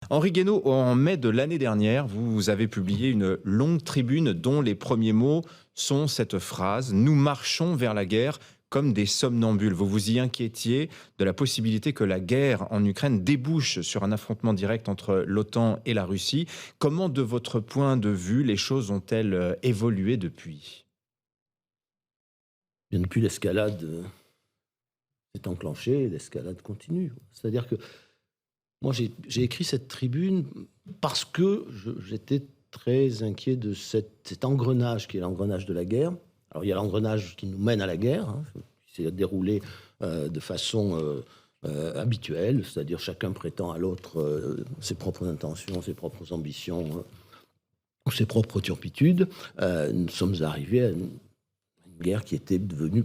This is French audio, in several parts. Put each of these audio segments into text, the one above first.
Henri Guénaud, en mai de l'année dernière, vous avez publié une longue tribune dont les premiers mots sont cette phrase: «Nous marchons vers la guerre comme des somnambules». Vous vous y inquiétiez de la possibilité que la guerre en Ukraine débouche sur un affrontement direct entre l'OTAN et la Russie. Comment, de votre point de vue, les choses ont-elles évolué depuis? Bien depuis l'escalade s'est enclenchée, l'escalade continue. C'est-à-dire que moi, j'ai écrit cette tribune parce que j'étais très inquiet de cet engrenage qui est l'engrenage de la guerre. Alors, il y a l'engrenage qui nous mène à la guerre, qui s'est déroulé de façon habituelle, c'est-à-dire chacun prétend à l'autre ses propres intentions, ses propres ambitions, ou ses propres turpitudes. Nous sommes arrivés à une guerre qui était devenue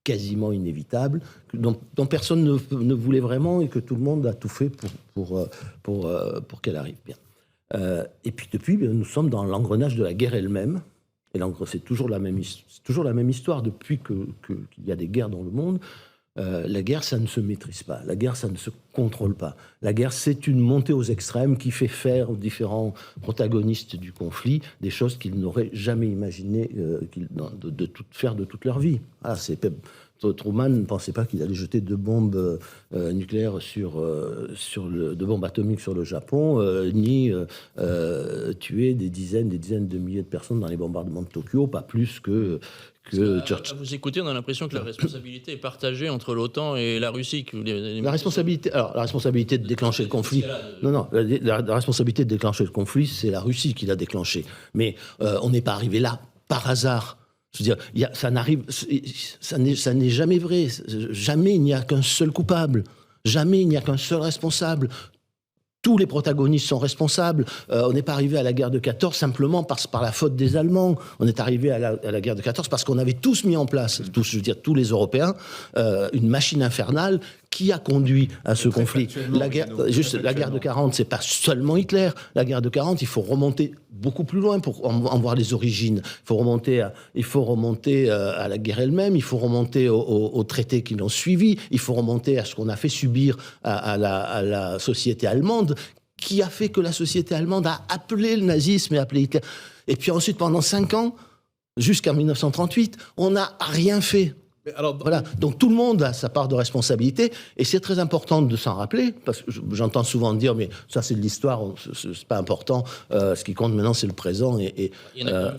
quasiment inévitable, dont personne ne voulait vraiment et que tout le monde a tout fait pour qu'elle arrive bien. Et puis depuis, nous sommes dans l'engrenage de la guerre elle-même. Et c'est toujours la même histoire depuis qu'il y a des guerres dans le monde. La guerre, ça ne se maîtrise pas. La guerre, ça ne se contrôle pas. La guerre, c'est une montée aux extrêmes qui fait faire aux différents protagonistes du conflit des choses qu'ils n'auraient jamais imaginé faire de toute leur vie. Ah, Truman ne pensait pas qu'il allait jeter deux bombes nucléaires deux bombes atomiques sur le Japon, ni tuer des dizaines de milliers de personnes dans les bombardements de Tokyo, pas plus que à vous écouter, on a l'impression que la responsabilité est partagée entre l'OTAN et la Russie. La responsabilité de déclencher le conflit. Non, la responsabilité de déclencher le conflit, c'est la Russie qui l'a déclenché. Mais on n'est pas arrivé là par hasard. Je veux dire, ça n'est jamais vrai. Jamais il n'y a qu'un seul coupable. Jamais il n'y a qu'un seul responsable. Tous les protagonistes sont responsables. On n'est pas arrivé à la guerre de 14 simplement par la faute des Allemands. On est arrivé à la guerre de 14 parce qu'on avait tous mis en place, tous les Européens, une machine infernale qui a conduit à ce conflit. La guerre de 40, c'est pas seulement Hitler. La guerre de 40, il faut remonter beaucoup plus loin pour en voir les origines. Il faut remonter à la guerre elle-même. Il faut remonter aux traités qui l'ont suivi. Il faut remonter à ce qu'on a fait subir à la société allemande, qui a fait que la société allemande a appelé le nazisme et appelé Hitler. Et puis ensuite, pendant 5 ans, jusqu'en 1938, on n'a rien fait. Voilà. Donc tout le monde a sa part de responsabilité et c'est très important de s'en rappeler parce que j'entends souvent dire mais ça c'est de l'histoire, c'est pas important. Ce qui compte maintenant c'est le présent et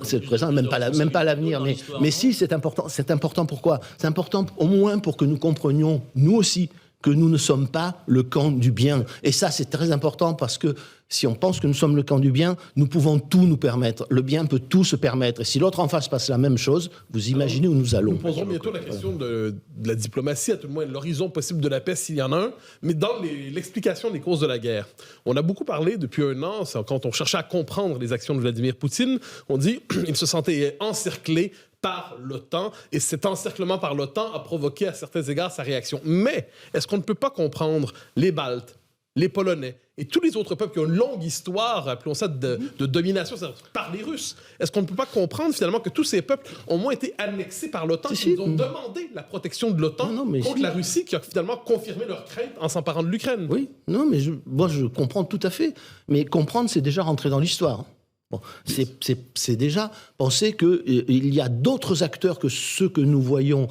c'est le présent, même pas l'avenir. Mais si c'est important. C'est important pourquoi ? C'est important au moins pour que nous comprenions nous aussi que nous ne sommes pas le camp du bien. Et ça, c'est très important parce que si on pense que nous sommes le camp du bien, nous pouvons tout nous permettre. Le bien peut tout se permettre. Et si l'autre en face passe la même chose, vous imaginez où nous allons. Nous poserons bientôt la question de la diplomatie, à tout le moins l'horizon possible de la paix s'il y en a un, mais dans l'explication des causes de la guerre. On a beaucoup parlé depuis 1 an, quand on cherchait à comprendre les actions de Vladimir Poutine, on dit qu'il se sentait encerclé par l'OTAN, et cet encerclement par l'OTAN a provoqué à certains égards sa réaction. Mais est-ce qu'on ne peut pas comprendre les Baltes, les Polonais et tous les autres peuples qui ont une longue histoire, appelons ça de domination par les Russes? Est-ce qu'on ne peut pas comprendre finalement que tous ces peuples ont moins été annexés par l'OTAN, ils ont demandé la protection de l'OTAN contre la Russie, qui a finalement confirmé leur crainte en s'emparant de l'Ukraine? Oui, non, mais moi je comprends tout à fait. Mais comprendre, c'est déjà rentrer dans l'histoire. Bon, c'est déjà penser qu'il y a d'autres acteurs que ceux que nous voyons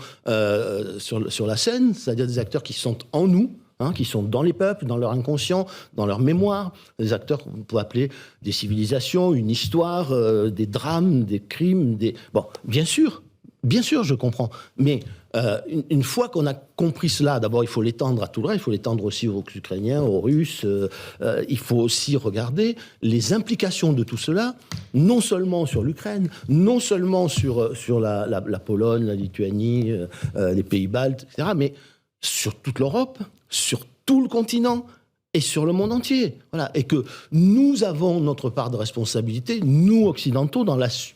sur la scène, c'est-à-dire des acteurs qui sont en nous, qui sont dans les peuples, dans leur inconscient, dans leur mémoire, des acteurs qu'on peut appeler des civilisations, une histoire, des drames, des crimes, Bon, bien sûr, je comprends, mais une fois qu'on a compris cela, d'abord il faut l'étendre à tout le reste, il faut l'étendre aussi aux Ukrainiens, aux Russes, il faut aussi regarder les implications de tout cela, non seulement sur l'Ukraine, non seulement sur la Pologne, la Lituanie, les pays baltes, etc., mais sur toute l'Europe, sur tout le continent et sur le monde entier. Voilà. Et que nous avons notre part de responsabilité, nous occidentaux,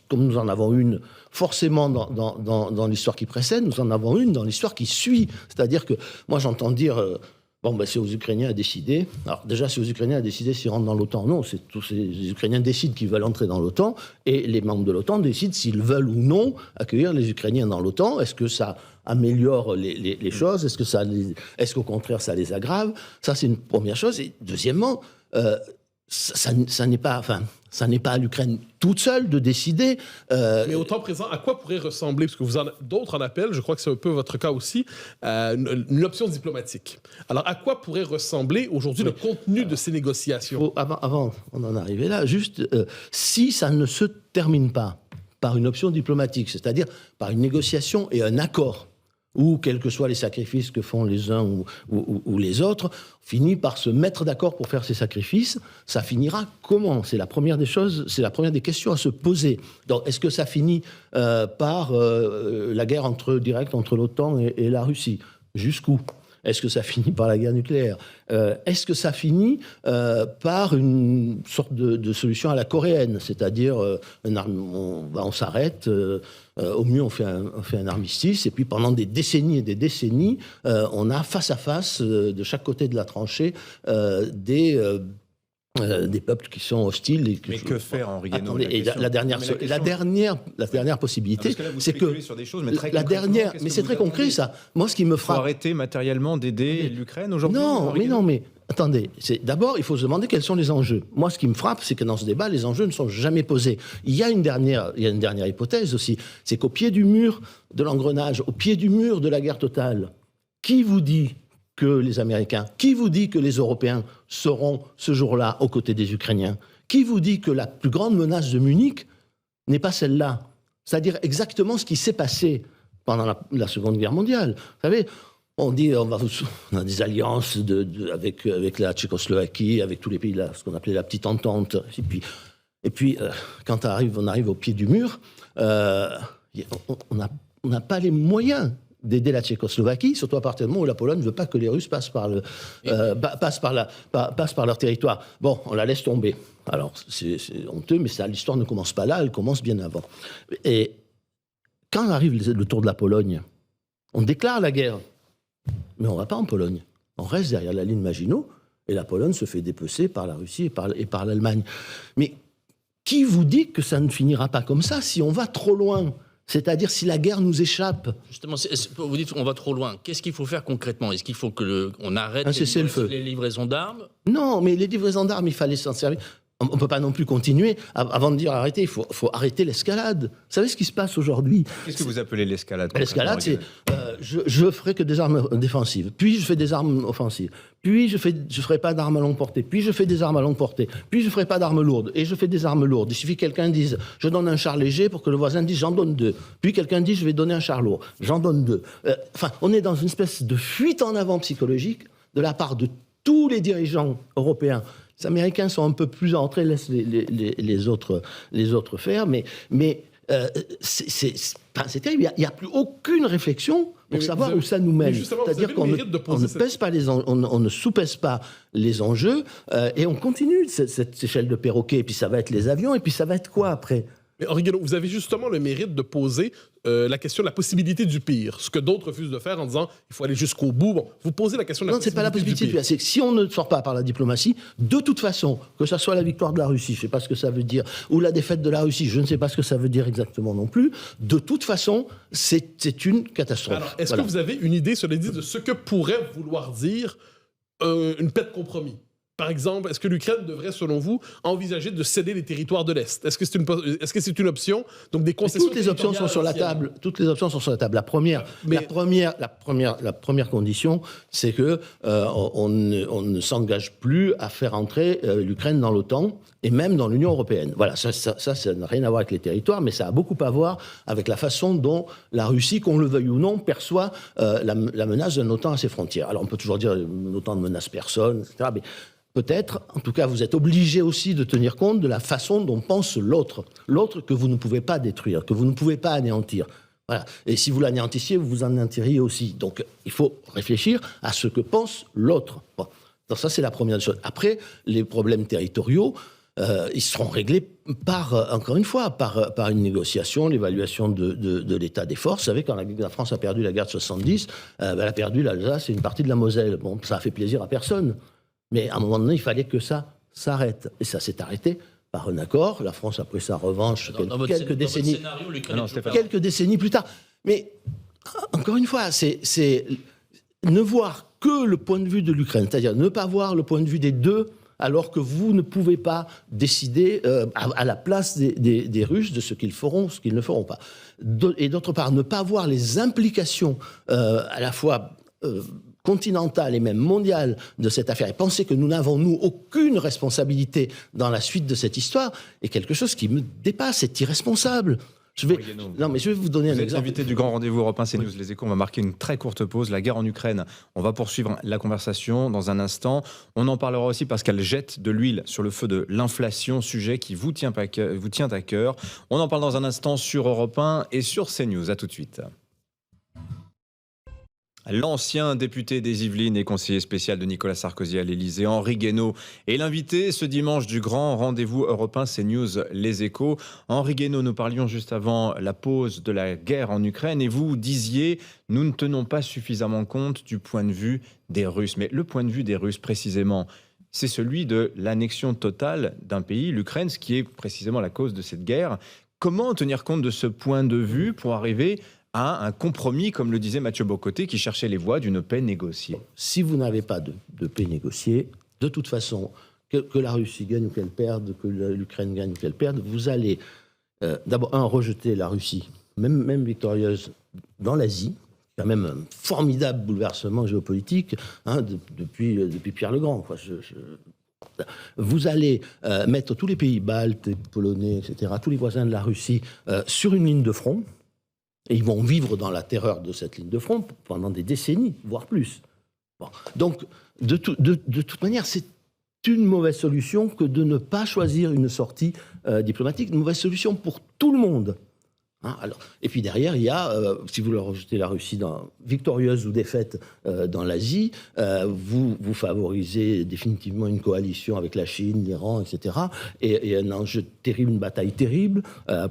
comme nous en avons une forcément dans l'histoire qui précède, nous en avons une dans l'histoire qui suit. C'est-à-dire que moi j'entends dire c'est aux Ukrainiens à décider. Alors déjà, c'est aux Ukrainiens à décider s'ils rentrent dans l'OTAN. Non, les Ukrainiens décident qu'ils veulent entrer dans l'OTAN et les membres de l'OTAN décident s'ils veulent ou non accueillir les Ukrainiens dans l'OTAN. Est-ce que ça améliore les choses ? Est-ce qu'au contraire, ça les aggrave ? Ça, c'est une première chose. Et deuxièmement, ça n'est pas à l'Ukraine toute seule de décider. Mais au temps présent, à quoi pourrait ressembler, parce que d'autres en appellent, je crois que c'est un peu votre cas aussi, une option diplomatique. Alors, à quoi pourrait ressembler aujourd'hui le contenu de ces négociations? Avant d'en arriver là, juste si ça ne se termine pas par une option diplomatique, c'est-à-dire par une négociation et un accord, où, quels que soient les sacrifices que font les uns ou les autres, finit par se mettre d'accord pour faire ces sacrifices, ça finira comment? C'est la première des choses, c'est la première des questions à se poser. Donc, est-ce que ça finit par la guerre directe entre l'OTAN et la Russie? Jusqu'où? Est-ce que ça finit par la guerre nucléaire? Est-ce que ça finit par une sorte de solution à la coréenne? C'est-à-dire, on s'arrête, au mieux on fait un armistice, et puis pendant des décennies et des décennies, on a face à face, de chaque côté de la tranchée, des peuples qui sont hostiles. Mais que faire, Henri Guénaud? Attendez, la dernière possibilité, c'est que sur des choses, mais très la dernière, mais c'est très concret ça. Moi, ce qui me Faut frappe, arrêter matériellement d'aider l'Ukraine aujourd'hui? mais attendez. D'abord, il faut se demander quels sont les enjeux. Moi, ce qui me frappe, c'est que dans ce débat, les enjeux ne sont jamais posés. Il y a une dernière hypothèse aussi, c'est qu'au pied du mur de l'engrenage, au pied du mur de la guerre totale, qui vous dit que les Américains, qui vous dit que les Européens seront ce jour-là aux côtés des Ukrainiens? Qui vous dit que la plus grande menace de Munich n'est pas celle-là? C'est-à-dire exactement ce qui s'est passé pendant la Seconde Guerre mondiale. Vous savez, on dit on a des alliances avec la Tchécoslovaquie, avec tous les pays, ce qu'on appelait la petite entente. Et puis quand on arrive au pied du mur, on n'a pas les moyens d'aider la Tchécoslovaquie, surtout à partir du moment où la Pologne ne veut pas que les Russes passent par leur territoire. Bon, on la laisse tomber. Alors, c'est honteux, mais l'histoire ne commence pas là, elle commence bien avant. Et quand arrive le tour de la Pologne, on déclare la guerre, mais on ne va pas en Pologne. On reste derrière la ligne Maginot, et la Pologne se fait dépecer par la Russie et par l'Allemagne. Mais qui vous dit que ça ne finira pas comme ça si on va trop loin ? C'est-à-dire si la guerre nous échappe. Justement, vous dites qu'on va trop loin. Qu'est-ce qu'il faut faire concrètement? Est-ce qu'il faut qu'on arrête les livraisons d'armes? Non, mais les livraisons d'armes, il fallait s'en servir. On ne peut pas non plus continuer. Avant de dire arrêter, il faut arrêter l'escalade. Vous savez ce qui se passe aujourd'hui? Qu'est-ce que vous appelez l'escalade? L'escalade, c'est je ferai que des armes défensives, puis je fais des armes offensives, puis je ferai pas d'armes à longue portée, puis je fais des armes à longue portée, puis je ferai pas d'armes lourdes, et je fais des armes lourdes. Il suffit que quelqu'un dise je donne un char léger pour que le voisin dise j'en donne 2. Puis quelqu'un dit je vais donner un char lourd, j'en donne 2. Enfin, on est dans une espèce de fuite en avant psychologique de la part de tous les dirigeants européens. Les Américains sont un peu plus entrés, laissent les autres faire, mais c'est terrible. Il n'y a plus aucune réflexion pour savoir où ça nous mène. C'est-à-dire qu'on ne sous-pèse pas les enjeux et on continue cette échelle de perroquet. Et puis ça va être les avions, et puis ça va être quoi après ? Mais Henri Guénaud, vous avez justement le mérite de poser la question de la possibilité du pire, ce que d'autres refusent de faire en disant il faut aller jusqu'au bout. Bon, vous posez la question de la possibilité du pire. Non, c'est pas la possibilité du pire. C'est que si on ne sort pas par la diplomatie, de toute façon, que ce soit la victoire de la Russie, je ne sais pas ce que ça veut dire, ou la défaite de la Russie, je ne sais pas ce que ça veut dire exactement non plus, de toute façon, c'est une catastrophe. Alors, est-ce que vous avez une idée, cela dit, de ce que pourrait vouloir dire une paix de compromis? Par exemple, est-ce que l'Ukraine devrait, selon vous, envisager de céder les territoires de l'Est? Est-ce que c'est une option? Donc des concessions. Toutes les options sont sur la table. Toutes les options sont sur la table. La première condition, c'est que on ne s'engage plus à faire entrer l'Ukraine dans l'OTAN et même dans l'Union européenne. Voilà, ça n'a rien à voir avec les territoires, mais ça a beaucoup à voir avec la façon dont la Russie, qu'on le veuille ou non, perçoit la menace d'un OTAN à ses frontières. Alors on peut toujours dire l'OTAN ne menace personne, etc. Mais peut-être, en tout cas, vous êtes obligé aussi de tenir compte de la façon dont pense l'autre. L'autre que vous ne pouvez pas détruire, que vous ne pouvez pas anéantir. Voilà. Et si vous l'anéantissiez, vous vous anéantiriez aussi. Donc, il faut réfléchir à ce que pense l'autre. Bon. Donc ça, c'est la première chose. Après, les problèmes territoriaux, ils seront réglés encore une fois, par une négociation, l'évaluation de l'état des forces. Vous savez, quand la France a perdu la guerre de 70, elle a perdu l'Alsace et une partie de la Moselle. Bon, ça a fait plaisir à personne. Mais à un moment donné, il fallait que ça s'arrête. Et ça s'est arrêté par un accord. La France a pris sa revanche quelques décennies plus tard. Mais encore une fois, c'est ne voir que le point de vue de l'Ukraine, c'est-à-dire ne pas voir le point de vue des deux, alors que vous ne pouvez pas décider à la place des Russes de ce qu'ils feront, ce qu'ils ne feront pas. Et d'autre part, ne pas voir les implications à la fois continentale et même mondiale de cette affaire et penser que nous n'avons, nous, aucune responsabilité dans la suite de cette histoire est quelque chose qui me dépasse, c'est irresponsable. Je vais vous donner un exemple. Vous êtes invité du grand rendez-vous Europe 1 CNews Les Échos. On va marquer une très courte pause. La guerre en Ukraine, on va poursuivre la conversation dans un instant. On en parlera aussi parce qu'elle jette de l'huile sur le feu de l'inflation, sujet qui vous tient à cœur. On en parle dans un instant sur Europe 1 et sur CNews. À tout de suite. L'ancien député des Yvelines et conseiller spécial de Nicolas Sarkozy à l'Élysée, Henri Guénaud, est l'invité ce dimanche du grand rendez-vous européen CNews Les Échos. Henri Guénaud, nous parlions juste avant la pause de la guerre en Ukraine et vous disiez « nous ne tenons pas suffisamment compte du point de vue des Russes ». Mais le point de vue des Russes, précisément, c'est celui de l'annexion totale d'un pays, l'Ukraine, ce qui est précisément la cause de cette guerre. Comment tenir compte de ce point de vue pour arriver à un compromis, comme le disait Mathieu Bocoté, qui cherchait les voies d'une paix négociée? Si vous n'avez pas de paix négociée, de toute façon, que la Russie gagne ou qu'elle perde, que l'Ukraine gagne ou qu'elle perde, vous allez d'abord, rejeter la Russie, même victorieuse, dans l'Asie, quand même un formidable bouleversement géopolitique depuis Pierre le Grand. Vous allez mettre tous les pays baltes, polonais, etc., tous les voisins de la Russie, sur une ligne de front. Et ils vont vivre dans la terreur de cette ligne de front pendant des décennies, voire plus. Bon. Donc, de toute manière, c'est une mauvaise solution que de ne pas choisir une sortie diplomatique. Une mauvaise solution pour tout le monde. Alors, et puis derrière, il y a, si vous leur rejetez la Russie victorieuse ou défaite dans l'Asie, vous favorisez définitivement une coalition avec la Chine, l'Iran, etc. Et un enjeu terrible, une bataille terrible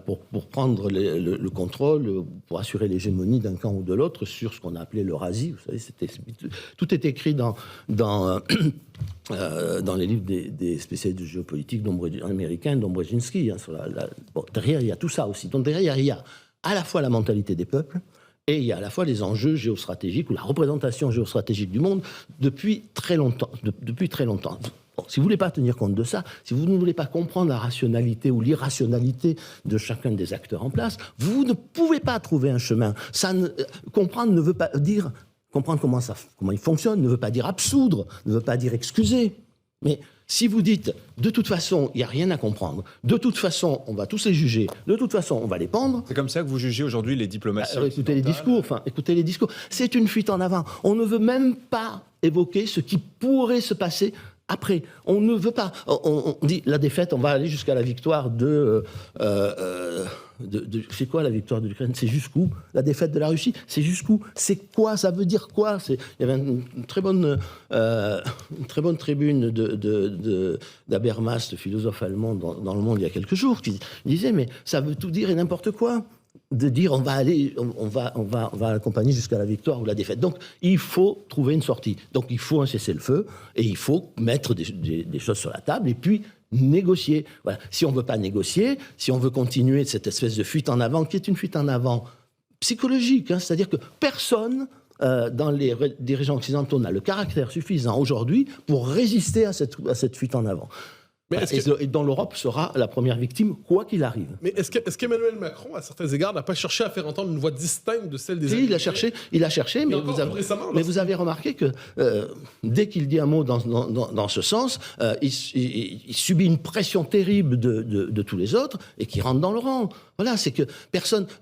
pour prendre le contrôle, pour assurer l'hégémonie d'un camp ou de l'autre sur ce qu'on a appelé l'Eurasie. Vous savez, tout est écrit dans les livres des spécialistes de géopolitique américains, Dombrzezinski. Derrière, il y a tout ça aussi. Donc derrière, il y a à la fois la mentalité des peuples et il y a à la fois les enjeux géostratégiques ou la représentation géostratégique du monde depuis très longtemps. Bon, si vous ne voulez pas tenir compte de ça, si vous ne voulez pas comprendre la rationalité ou l'irrationalité de chacun des acteurs en place, vous ne pouvez pas trouver un chemin. Comprendre ne veut pas dire... Comprendre comment il fonctionne ne veut pas dire absoudre, ne veut pas dire excuser. Mais si vous dites, de toute façon, il n'y a rien à comprendre, de toute façon, on va tous les juger, de toute façon, on va les pendre... C'est comme ça que vous jugez aujourd'hui les diplomaties écoutez les discours. C'est une fuite en avant. On ne veut même pas évoquer ce qui pourrait se passer après. On ne veut pas... On dit, la défaite, on va aller jusqu'à la victoire c'est quoi la victoire de l'Ukraine? C'est jusqu'où? La défaite de la Russie? C'est jusqu'où? C'est quoi? Ça veut dire quoi? Il y avait une très bonne tribune d'Habermas, le philosophe allemand, dans Le Monde il y a quelques jours, qui disait mais ça veut tout dire et n'importe quoi. De dire on va accompagner jusqu'à la victoire ou la défaite. Donc il faut trouver une sortie. Donc il faut un cessez-le-feu et il faut mettre des choses sur la table et puis négocier. Voilà. Si on ne veut pas négocier, si on veut continuer cette espèce de fuite en avant, qui est une fuite en avant psychologique, c'est-à-dire que personne dans les dirigeants occidentaux n'a le caractère suffisant aujourd'hui pour résister à cette fuite en avant. Mais et dont l'Europe sera la première victime, quoi qu'il arrive. Mais est-ce qu'Emmanuel Macron, à certains égards, n'a pas cherché à faire entendre une voix distincte de celle des Américains? Il a cherché, mais vous avez remarqué que dès qu'il dit un mot dans ce sens, il subit une pression terrible de tous les autres et qui rentre dans le rang. Voilà, c'est que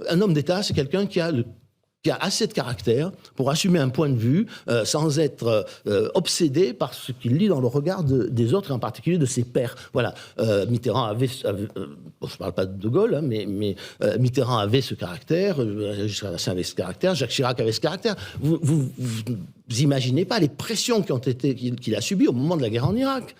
un homme d'État, c'est quelqu'un qui a assez de caractère pour assumer un point de vue sans être obsédé par ce qu'il lit dans le regard des autres, et en particulier de ses pairs. Voilà, Mitterrand avait je ne parle pas de De Gaulle, mais Mitterrand avait ce caractère, Giscard d'Estaing avait ce caractère, Jacques Chirac avait ce caractère. Vous imaginez pas les pressions qu'il a subies au moment de la guerre en Irak.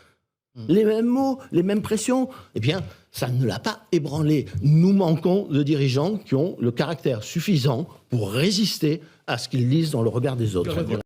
Les mêmes mots, les mêmes pressions. Eh bien, ça ne l'a pas ébranlé. Nous manquons de dirigeants qui ont le caractère suffisant pour résister à ce qu'ils lisent dans le regard des autres. Voilà.